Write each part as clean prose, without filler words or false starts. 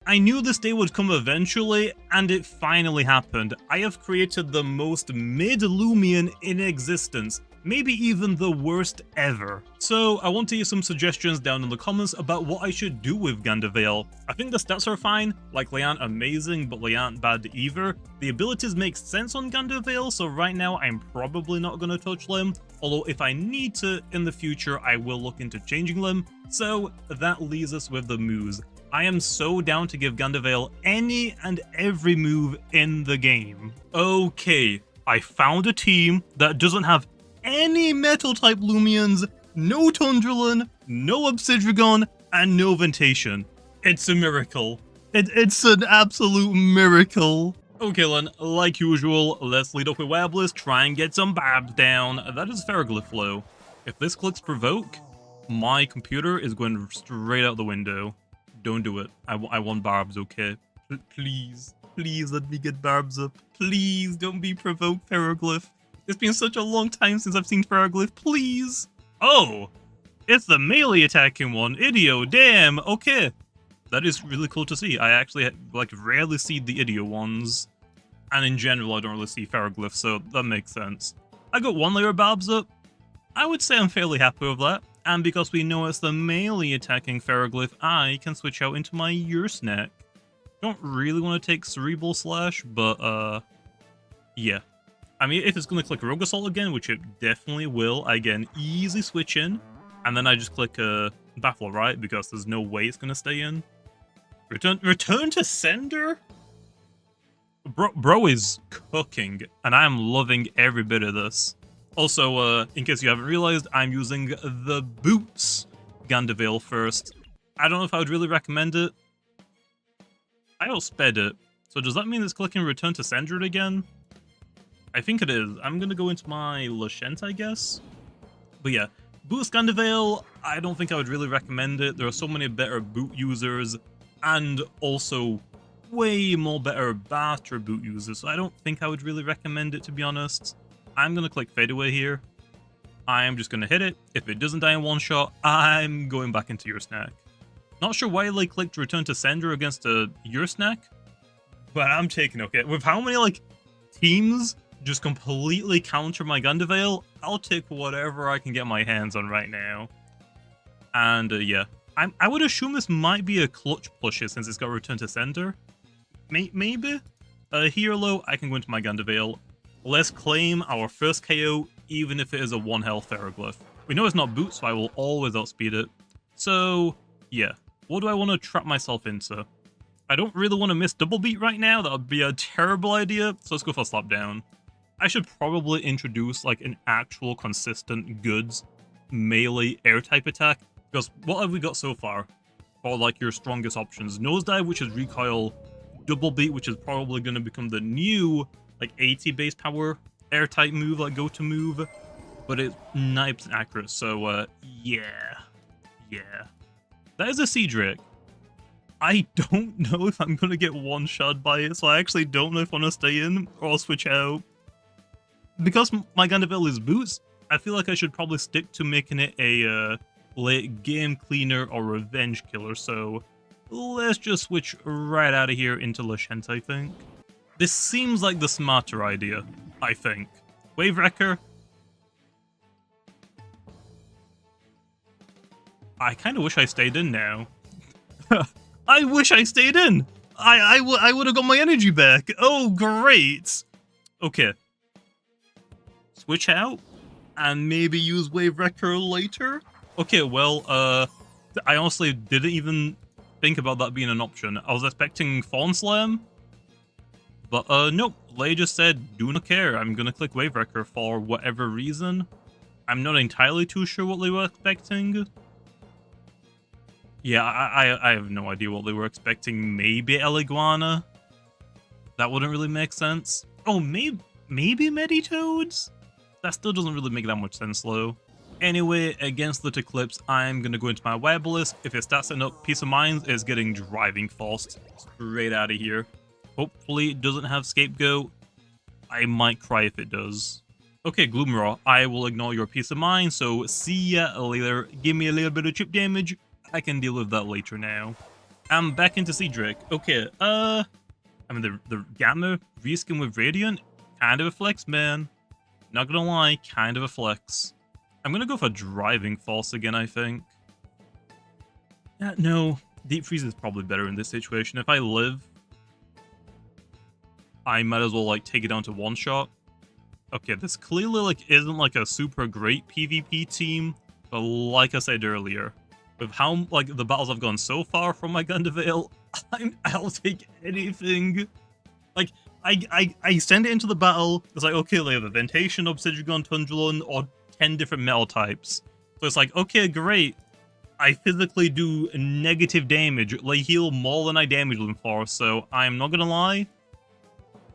I knew this day would come eventually, and it finally happened. I have created the most mid-Loomian in existence, maybe even the worst ever. So I want to hear some suggestions down in the comments about what I should do with Gandavale. I think the stats are fine, like they aren't amazing, but they aren't bad either. The abilities make sense on Gandavale, so right now I'm probably not going to touch them, although if I need to in the future I will look into changing them. So that leaves us with the moves. I am so down to give Gandavale any and every move in the game. Okay, I found a team that doesn't have any metal-type Loomians, no Tundralan, no Obsidragon, and no Ventation. It's a miracle. It's an absolute miracle. Okay then, like usual, let's lead off with Webless, try and get some barbs down. That is Ferroglyph flow. If this clicks provoke, my computer is going straight out the window. Don't do it. I want barbs, okay? Please. Please let me get barbs up. Please don't be provoked, Ferroglyph. It's been such a long time since I've seen Ferroglyph. Please. Oh, it's the melee attacking one. Idio, damn. Okay. That is really cool to see. I actually, like, rarely see the Idio ones. And in general, I don't really see Ferroglyph, so that makes sense. I got one layer of barbs up. I would say I'm fairly happy with that. And because we know it's the melee attacking Ferroglyph, I can switch out into my Snack. Don't really want to take Cerebral Slash, but yeah. I mean, if it's going to click Rogue Assault again, which it definitely will, I again easy switch in, and then I just click Baffle, right? Because there's no way it's going to stay in. Return to Sender? Bro is cooking, and I am loving every bit of this. Also, in case you haven't realized, I'm using the Boots Gandavale first. I don't know if I would really recommend it. I outsped it. So does that mean it's clicking Return to Sender again? I think it is. I'm going to go into my Lashent, I guess. But yeah, Boots Gandavale, I don't think I would really recommend it. There are so many better boot users, and also way more better Barter boot users, so I don't think I would really recommend it, to be honest. I'm going to click Fade Away here. I'm just going to hit it. If it doesn't die in one shot, I'm going back into your snack. Not sure why I clicked Return to Sender against your snack, but I'm taking okay. With how many like teams just completely counter my Gandavale, I'll take whatever I can get my hands on right now. And yeah, I would assume this might be a clutch plushie since it's got Return to Sender. Maybe? Here low, I can go into my Gandavale. Let's claim our first KO, even if it is a 1 health Ferroglyph. We know it's not Boot, so I will always outspeed it. So, yeah. What do I want to trap myself into? I don't really want to miss Double Beat right now. That would be a terrible idea, so let's go for Slap Down. I should probably introduce, like, an actual consistent goods melee air-type attack, because what have we got so far? For, like, your strongest options. Nosedive, which is Recoil. Double Beat, which is probably going to become the new like 80 base power air type move, like go to move, but it's 90% accurate, so yeah. That is a Sea Drake. I don't know if I'm gonna get one shot by it, so I actually don't know if I want to stay in or I'll switch out. Because my Gandavale is Boots, I feel like I should probably stick to making it a late game cleaner or revenge killer, so let's just switch right out of here into Lashent, I think. This seems like the smarter idea, I think. Wave Wrecker. I kind of wish I stayed in now. I wish I stayed in! I would have got my energy back! Oh, great! Okay. Switch out, and maybe use Wave Wrecker later? Okay, well, I honestly didn't even think about that being an option. I was expecting Fawn Slam, but nope. Lay just said, do not care, I'm gonna click Wave Wrecker for whatever reason. I'm not entirely too sure what they were expecting. Yeah, I have no idea what they were expecting. Maybe Eliguana? That wouldn't really make sense. Oh, maybe Meditoads? That still doesn't really make that much sense, though. Anyway, against the Eclipse, I'm gonna go into my web list. If it starts setting up Peace of Mind, it's getting Driving Force straight out of here. Hopefully it doesn't have Scapegoat. I might cry if it does. Okay, Gloomraw, I will ignore your Peace of Mind, so see ya later. Give me a little bit of chip damage. I can deal with that later now. I'm back into Cedric. Okay, I mean, the Gamma reskin with Radiant, kind of a flex, man. Not gonna lie, kind of a flex. I'm gonna go for Driving Force again, I think. No, Deep Freeze is probably better in this situation. If I live, I might as well, like, take it down to one shot. Okay, this clearly, like, isn't, like, a super great PvP team, but like I said earlier, with how, like, the battles I've gone so far from my Gundavale, I'll take anything. Like, I send it into the battle, it's like, okay, they have Eventation, Obsidian, Tundrelon, or 10 different metal types. So it's like, okay, great. I physically do negative damage, like, heal more than I damage them for, so I'm not gonna lie,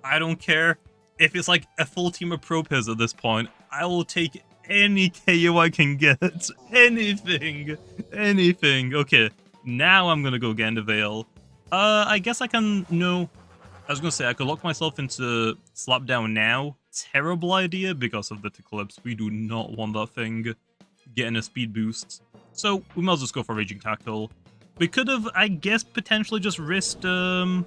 I don't care. If it's like a full team of Propiz at this point, I will take any KO I can get. Anything. Anything. Okay, now I'm gonna go Gandavale. I guess I can... No. I was gonna say, I could lock myself into Slapdown now. Terrible idea because of the Eclipse. We do not want that thing getting a speed boost. So, we might as well just go for Raging Tackle. We could have, I guess, potentially just risked, Double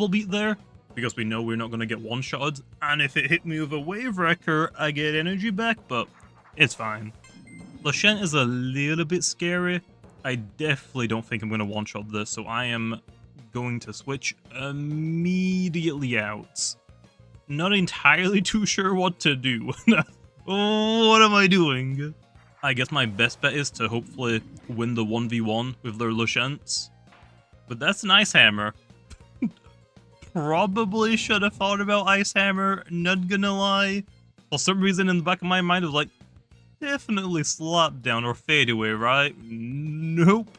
Beat there, because we know we're not going to get one-shotted, and if it hit me with a Wave Wrecker, I get energy back, but it's fine. Lashent is a little bit scary. I definitely don't think I'm going to one-shot this, so I am going to switch immediately out. Not entirely too sure what to do. What am I doing? I guess my best bet is to hopefully win the 1v1 with their Lashents. But that's an Ice Hammer. Probably should have thought about Ice Hammer, not gonna lie. For some reason in the back of my mind I was like, definitely Slapdown or Fade Away, right? Nope.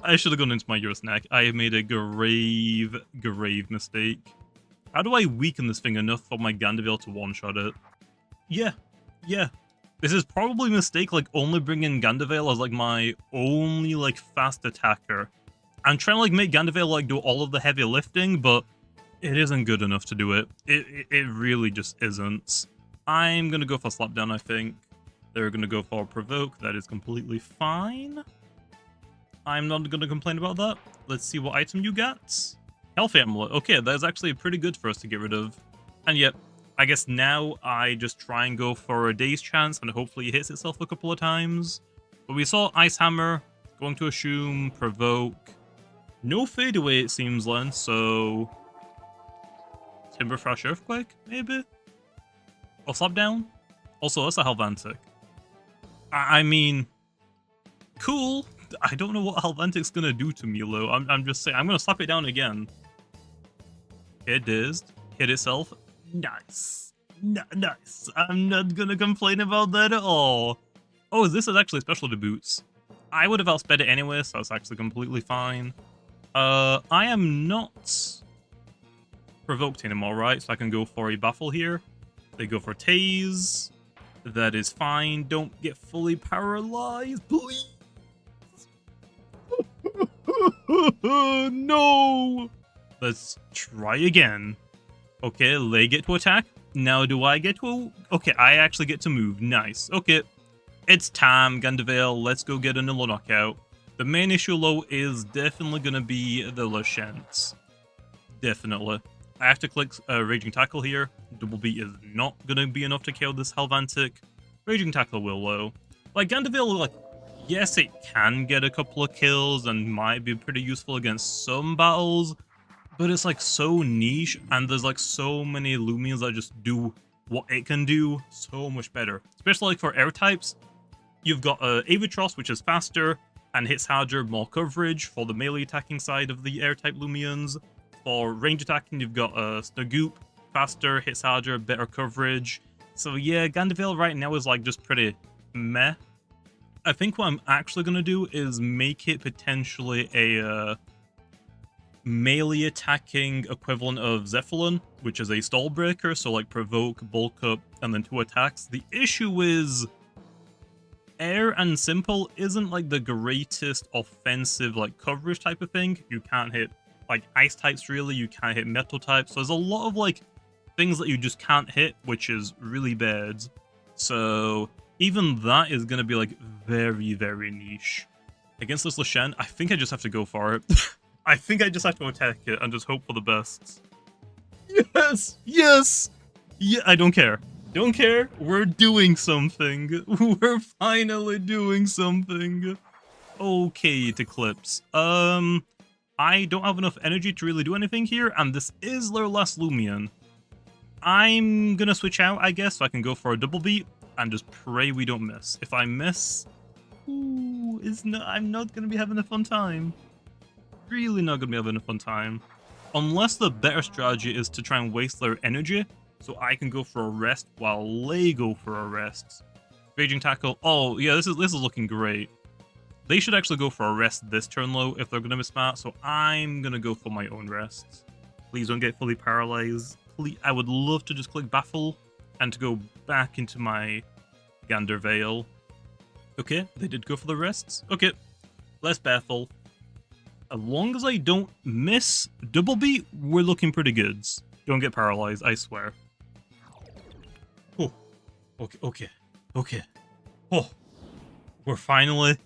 I should have gone into my Euro Snack. I have made a grave mistake. How do I weaken this thing enough for my Gandavale to one-shot it? Yeah. This is probably a mistake, like, only bringing Gandavale as, like, my only, like, fast attacker. I'm trying to, like, make Gandavale, like, do all of the heavy lifting, but it isn't good enough to do it. It really just isn't. I'm gonna go for Slapdown, I think. They're gonna go for Provoke. That is completely fine. I'm not gonna complain about that. Let's see what item you got. Health Amulet. Okay, that's actually pretty good for us to get rid of. And yet, I guess now I just try and go for a Day's Chance, and hopefully it hits itself a couple of times. But we saw Ice Hammer, going to assume, Provoke. No Fade Away, it seems, Len, so... Timber Thrash Earthquake, maybe? Or Slapdown? Also, that's a Helvantic. I mean... Cool! I don't know what Helvantic's gonna do to me, though. I'm just saying, I'm gonna slap it down again. It dizzed. Hit itself. Nice. Nice. I'm not gonna complain about that at all. Oh, this is actually specialty boots. I would have outsped it anyway, so it's actually completely fine. I am not provoked anymore, right? So I can go for a Baffle here. They go for Tase. That is fine. Don't get fully paralyzed, please. No! Let's try again. Okay, they get to attack. Now do I get to... Okay, I actually get to move. Nice. Okay, it's time, Gandavale. Let's go get another knockout. The main issue, though, is definitely going to be the Lashents. Definitely. I have to click Raging Tackle here. Double Beat is not going to be enough to kill this Helvantic. Raging Tackle will, though. Like, Gandavale, like, yes, it can get a couple of kills and might be pretty useful against some battles, but it's, like, so niche, and there's, like, so many Loomians that just do what it can do so much better. Especially, like, for air types, you've got Avatros, which is faster and hits harder, more coverage for the melee attacking side of the air-type Loomians. For range attacking, you've got Snagoop, faster, hits harder, better coverage. So yeah, Gandavale right now is, like, just pretty meh. I think what I'm actually going to do is make it potentially a melee attacking equivalent of Zephyrin, which is a stall breaker, so like provoke, bulk up, and then 2 attacks. The issue is air and simple isn't like the greatest offensive like coverage type of thing. You can't hit like ice types really, you can't hit metal types, so there's a lot of like things that you just can't hit, which is really bad. So even that is going to be like very, very niche Against this Lushen, I think I just have to go for it. I think I just have to attack it and just hope for the best. Yes! Yes! Yeah, I don't care. Don't care. We're doing something. We're finally doing something. Okay, it Eclipse. I don't have enough energy to really do anything here, and this is their last Loomian. I'm gonna switch out, I guess, so I can go for a double beat and just pray we don't miss. If I miss, ooh, I'm not gonna be having a fun time. Really not gonna be having a fun time. Unless the better strategy is to try and waste their energy, so I can go for a rest while they go for a rest. Raging Tackle. Oh yeah, this is looking great. They should actually go for a rest this turn though if they're gonna miss that, so I'm gonna go for my own rests. Please don't get fully paralyzed. Please, I would love to just click Baffle and to go back into my Gander Veil. Okay, they did go for the rests. Okay, let's Baffle. As long as I don't miss double beat, we're looking pretty good. Don't get paralyzed, I swear. Oh, okay. Oh, we're finally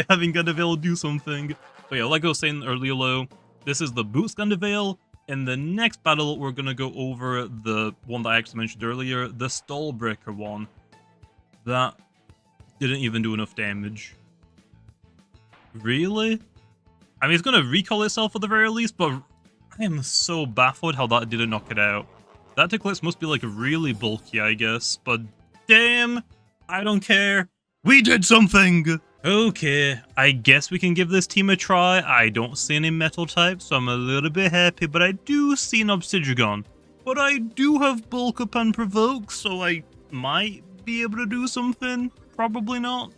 having Gandavale do something. So yeah, like I was saying earlier, low, this is the Boots Gandavale. In the next battle, we're gonna go over the one that I actually mentioned earlier, the Stallbreaker one. That didn't even do enough damage. Really? I mean, it's gonna recall itself at the very least, but I am so baffled how that didn't knock it out. That Eclipse must be like really bulky, I guess, but damn, I don't care. We did something! Okay, I guess we can give this team a try. I don't see any metal types, so I'm a little bit happy, but I do see an Obsidian. But I do have Bulk Up and Provoke, so I might be able to do something. Probably not.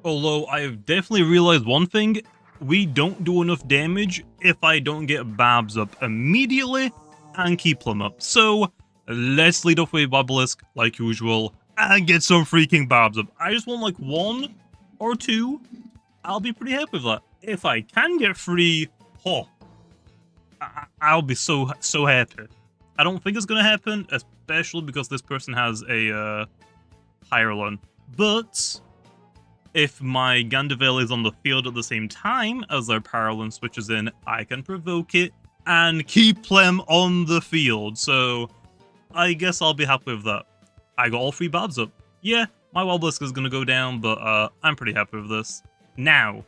Although I've definitely realized one thing. We don't do enough damage if I don't get Babs up immediately and keep them up. So let's lead off with Babalisk like usual and get some freaking Babs up. I just want like 1 or 2. I'll be pretty happy with that. If I can get 3, oh, I'll be so happy. I don't think it's gonna happen, especially because this person has a Hyrule. But if my Gandavale is on the field at the same time as their Paralon switches in, I can provoke it and keep them on the field. So I guess I'll be happy with that. I got all 3 Babs up. Yeah, my Wobblisk is going to go down, but I'm pretty happy with this. Now,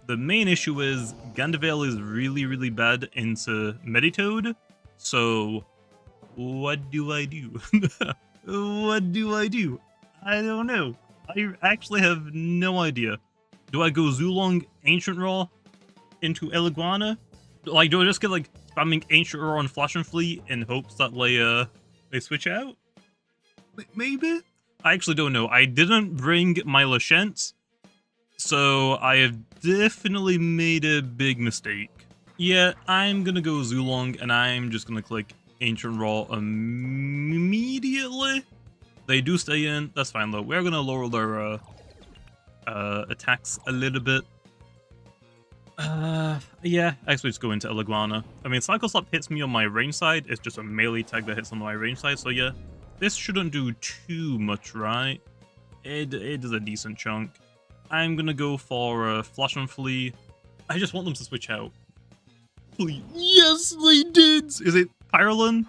the main issue is Gandavale is really bad into Meditoad. So what do I do? What do I do? I don't know. I actually have no idea. Do I go Zulong Ancient Raw into Eliguana? Like, do I just get like spamming Ancient Raw on Flash and Fleet in hopes that they switch out? Maybe? I actually don't know. I didn't bring my Lashent, so I have definitely made a big mistake. Yeah, I'm gonna go Zulong and I'm just gonna click Ancient Raw immediately. They do stay in, that's fine though. We're gonna lower their attacks a little bit. Yeah, actually just go into Eliguana. I mean, Cycle Slap hits me on my range side, it's just a melee tag that hits on my range side, so yeah. This shouldn't do too much, right? It is a decent chunk. I'm gonna go for Flash and Flee. I just want them to switch out. Please. Yes, they did! Is it Pyrolin?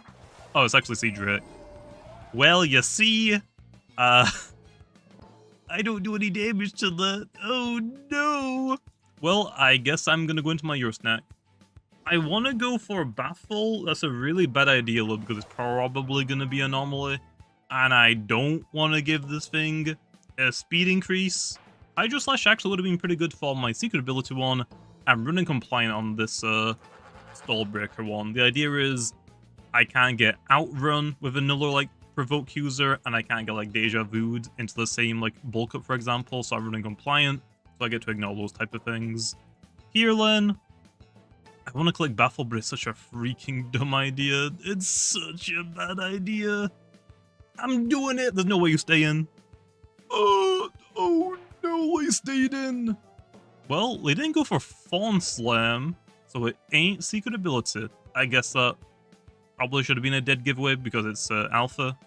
Oh, it's actually Cedric. Well, you see, I don't do any damage to that. Oh, no. Well, I guess I'm going to go into my Eurosnack. I want to go for Baffle. That's a really bad idea, though, because it's probably going to be Anomaly. And I don't want to give this thing a speed increase. Hydro Slash actually would have been pretty good for my secret ability one. I'm running compliant on this Stallbreaker one. The idea is I can't get outrun with another, like, provoke user, and I can't get like deja vu'd into the same like bulk up, for example, so I'm running compliant, so I get to ignore those type of things. Here then, I want to click Baffle, but it's such a freaking dumb idea. It's such a bad idea. I'm doing it. There's no way you stay in. Oh no, I stayed in. Well, they didn't go for Fawn Slam, so it ain't secret ability. I guess that probably should have been a dead giveaway because it's alpha.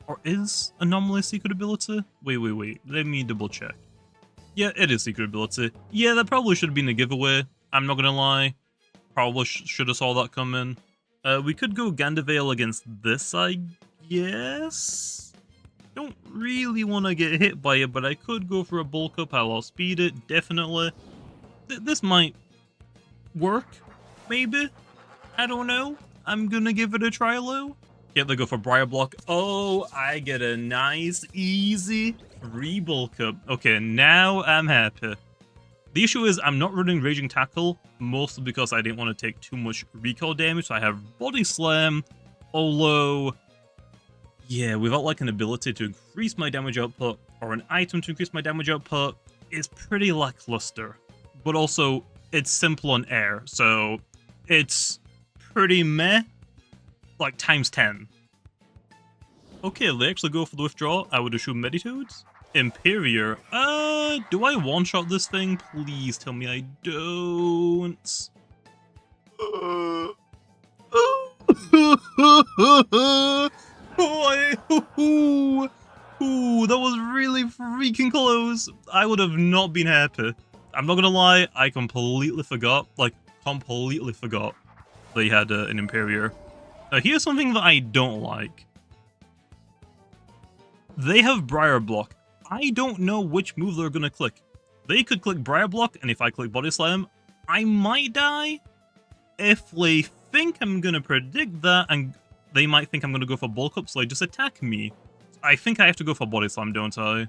Or is Anomaly secret ability? Wait. Let me double check. Yeah, it is secret ability. Yeah, that probably should have been a giveaway. I'm not gonna lie. Probably should have saw that come in. We could go Gandalf against this, I guess? Don't really want to get hit by it, but I could go for a bulk up. I'll outspeed it, definitely. This might work, maybe? I don't know. I'm gonna give it a try, Lou. Yeah, they go for Briar Block. Oh, I get a nice, easy free bulk up. Okay, now I'm happy. The issue is I'm not running Raging Tackle, mostly because I didn't want to take too much recoil damage, so I have Body Slam, although, yeah, without like an ability to increase my damage output, or an item to increase my damage output, it's pretty lackluster. But also, it's simple on air, so it's pretty meh, like times 10. Okay, they actually go for the withdrawal. I would assume Meditoads. Imperior. Do I one-shot this thing? Please tell me I don't. Ooh, that was really freaking close. I would have not been happy. I'm not gonna lie, I completely forgot. Like, completely forgot they had an Imperior. Here's something that I don't like. They have Briar Block. I don't know which move they're gonna click. They could click Briar Block, and if I click Body Slam, I might die. If they think I'm gonna predict that, and they might think I'm gonna go for Bulk Up, so they just attack me. I think I have to go for Body Slam, don't I?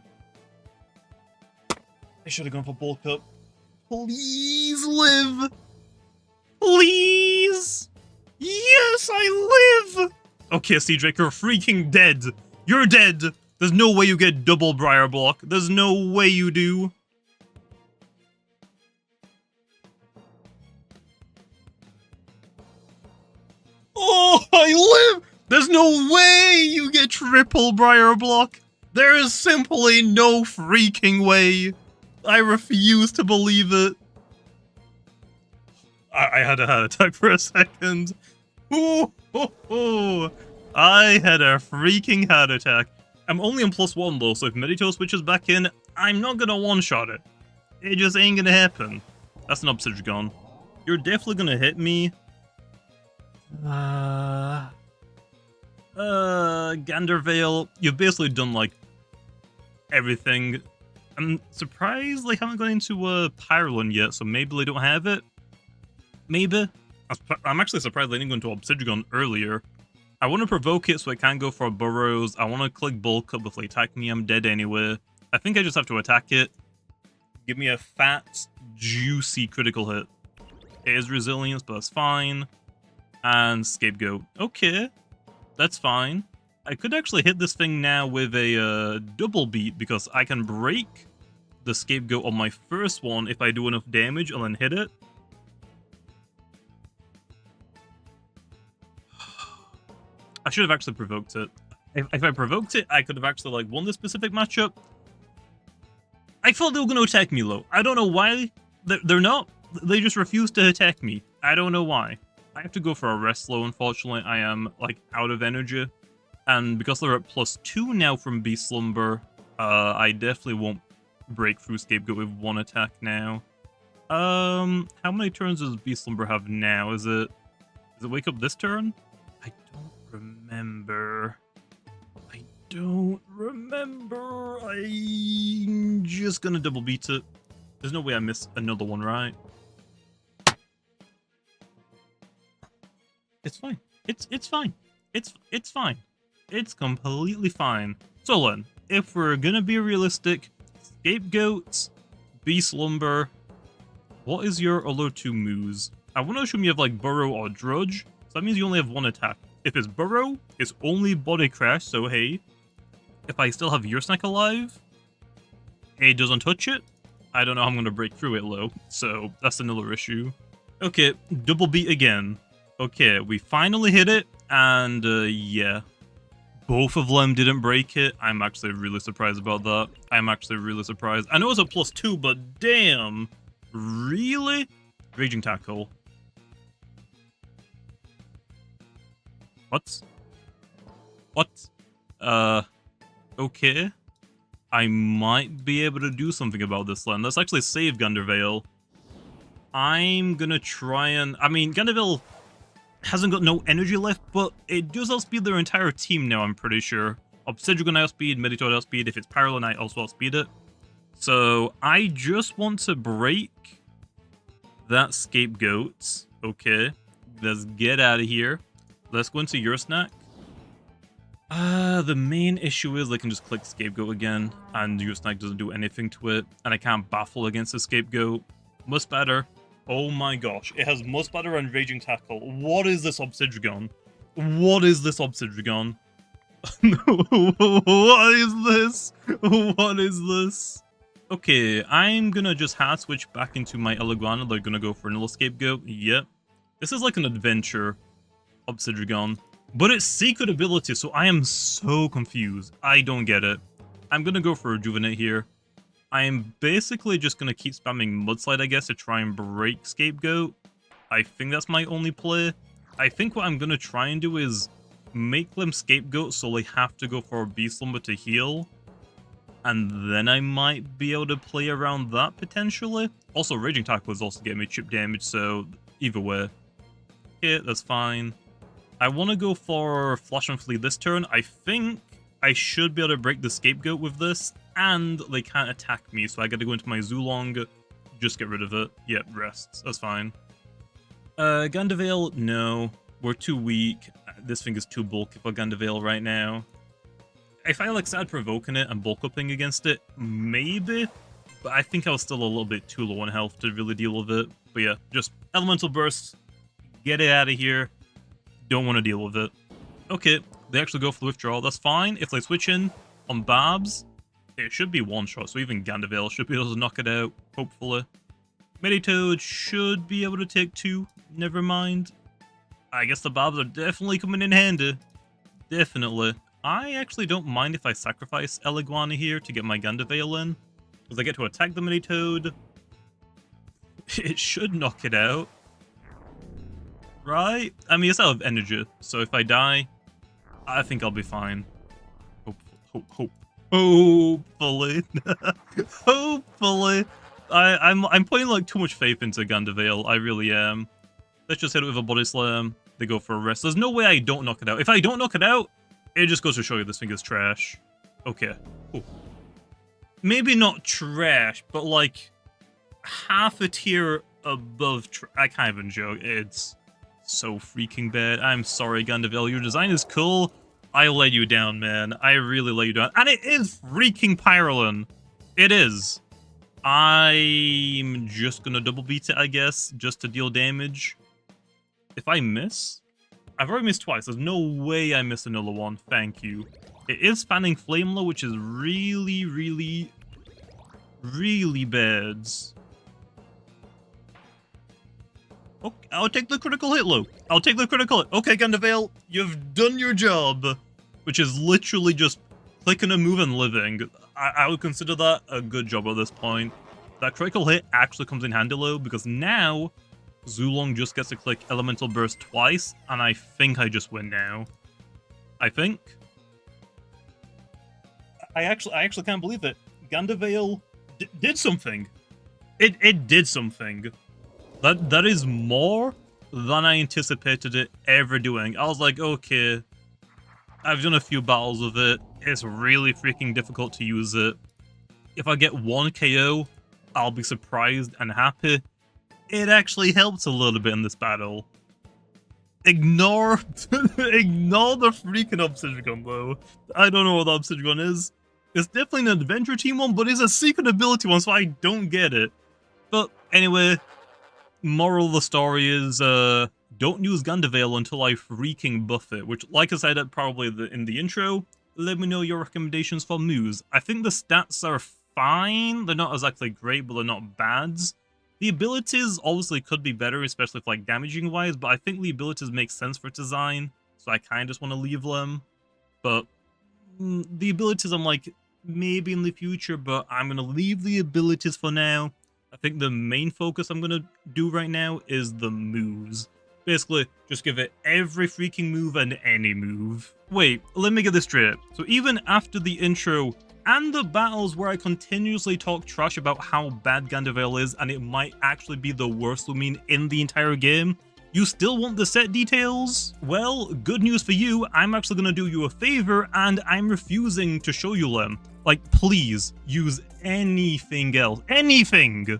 I should have gone for Bulk Up. Please live! Please! Yes, I live! Okay, Cedric, you're freaking dead. You're dead! There's no way you get double Briar Block. There's no way you do. Oh, I live! There's no way you get triple Briar Block. There is simply no freaking way. I refuse to believe it. I had a heart attack for a second. Ooh, I had a freaking heart attack. I'm only on +1 though, so if Medito switches back in, I'm not gonna one-shot it. It just ain't gonna happen. That's an Obsidian. You're definitely gonna hit me. Gandervale, you've basically done like everything. I'm surprised they haven't gone into Pyroland yet, so maybe they don't have it. Maybe. I'm actually surprised they didn't go into Obsidian earlier. I want to provoke it so I can't go for burrows. I want to click bulk up. If they attack me, I'm dead anyway. I think I just have to attack it. Give me a fat, juicy critical hit. It is resilience, but that's fine. And Scapegoat. Okay, that's fine. I could actually hit this thing now with a double beat because I can break the Scapegoat on my first one if I do enough damage and then hit it. I should have actually provoked it. If I provoked it, I could have actually like won this specific matchup. I thought they were going to attack me low. I don't know why. They're not. They just refuse to attack me. I don't know why. I have to go for a rest low, unfortunately. I am like out of energy. And because they're at +2 now from Beast Slumber, I definitely won't break through Scapegoat with one attack now. How many turns does Beast Slumber have now? Does it wake up this turn? I don't remember. I'm just gonna double beat it. There's no way I miss another one, right? It's fine. It's fine. It's fine. It's completely fine. So then, if we're gonna be realistic, Scapegoats, Beast Slumber, what is your other two moves? I want to assume you have like Burrow or Drudge, so that means you only have one attack. If it's Burrow, it's only Body Crash, so hey. If I still have Your Snack alive, it doesn't touch it. I don't know how I'm going to break through it, low, so that's another issue. Okay, double beat again. Okay, we finally hit it, and yeah. Both of them didn't break it. I'm actually really surprised about that. I'm actually really surprised. I know it's a +2, but damn. Really? Raging Tackle. What? Okay. I might be able to do something about this land. Let's actually save Gundervale. I'm gonna try and... I mean, Gundervale hasn't got no energy left, but it does outspeed their entire team now, I'm pretty sure. Obsidian outspeed, Meditoid outspeed. If it's Parallel, I also outspeed it. So I just want to break that Scapegoat. Okay, let's get out of here. Let's go into your snack. The main issue is I can just click Scapegoat again, and your snack doesn't do anything to it, and I can't baffle against the Scapegoat. Much better. Oh my gosh, it has Much Better and Raging Tackle. What is this Obsidian? What is this Obsidian? What is this? What is this? Okay, I'm gonna just hard switch back into my Eleguana. They're gonna go for another Scapegoat. Yep. This is like an adventure Obsidian. But it's secret ability, so I am so confused. I don't get it. I'm gonna go for Rejuvenate here. I am basically just gonna keep spamming Mudslide, I guess, to try and break Scapegoat. I think that's my only play. I think what I'm gonna try and do is make them Scapegoat so they have to go for a Beast Slumber to heal. And then I might be able to play around that potentially. Also, Raging Tackle is also getting me chip damage, so either way. Okay, that's fine. I want to go for Flash and Flee this turn. I think I should be able to break the Scapegoat with this, and they can't attack me, so I gotta go into my Zulong, just get rid of it. Yep, rests. That's fine. Gundervale, no. We're too weak. This thing is too bulky for Gundervale right now. If I like start provoking it and bulk upping against it, maybe, but I think I was still a little bit too low on health to really deal with it. But yeah, just Elemental Burst, get it out of here. Don't want to deal with it. Okay, they actually go for the withdrawal. That's fine. If they switch in on Barbs, it should be one shot, so even Gundervale should be able to knock it out, hopefully. Meditoad should be able to take 2. Never mind. I guess the Barbs are definitely coming in handy. Definitely. I actually don't mind if I sacrifice Eleguana here to get my Gundervale in, because I get to attack the Meditoad. It should knock it out. Right? I mean, it's out of energy, so if I die, I think I'll be fine. Hopefully. Hopefully. I'm putting like too much faith into Gundervale, I really am. Let's just hit it with a Body Slam. They go for a rest. There's no way I don't knock it out. If I don't knock it out, it just goes to show you this thing is trash. Okay. Ooh. Maybe not trash, but like half a tier above I can't even joke. It's so freaking bad. I'm sorry, Gundervale. Your design is cool. I let you down, man. I really let you down. And it is freaking Pyrolan. It is. I'm just gonna double beat it, I guess, just to deal damage. If I miss... I've already missed twice. There's no way I missed another one. Thank you. It is Fanning Flamela, which is really, really, really bad. Okay, I'll take the critical hit, Luke. I'll take the critical hit. Okay, Gundervale, you've done your job. Which is literally just clicking a move and living. I would consider that a good job at this point. That critical hit actually comes in handy, though, because now Zulong just gets to click Elemental Burst twice, and I think I just win now. I think. I actually can't believe it. Gundervale did something. It did something. That is more than I anticipated it ever doing. I was like, okay, I've done a few battles with it. It's really freaking difficult to use it. If I get 1 KO, I'll be surprised and happy. It actually helps a little bit in this battle. Ignore the freaking Obsidian, though. I don't know what the Obsidian is. It's definitely an Adventure Team one, but it's a secret ability one, so I don't get it. But anyway, moral of the story is, don't use Gundervale until I freaking buff it, which, like I said probably in the intro, let me know your recommendations for moves. I think the stats are fine. They're not exactly great, but they're not bad. The abilities obviously could be better, especially if like damaging wise, but I think the abilities make sense for design, so I kind of just want to leave them. But the abilities I'm like, maybe in the future, but I'm going to leave the abilities for now. I think the main focus I'm going to do right now is the moves. Basically, just give it every freaking move and any move. Wait, let me get this straight. So even after the intro and the battles where I continuously talk trash about how bad Gandervale is and it might actually be the worst Loomian in the entire game, you still want the set details? Well, good news for you, I'm actually gonna do you a favor and I'm refusing to show you them. Like, please, use anything else. Anything!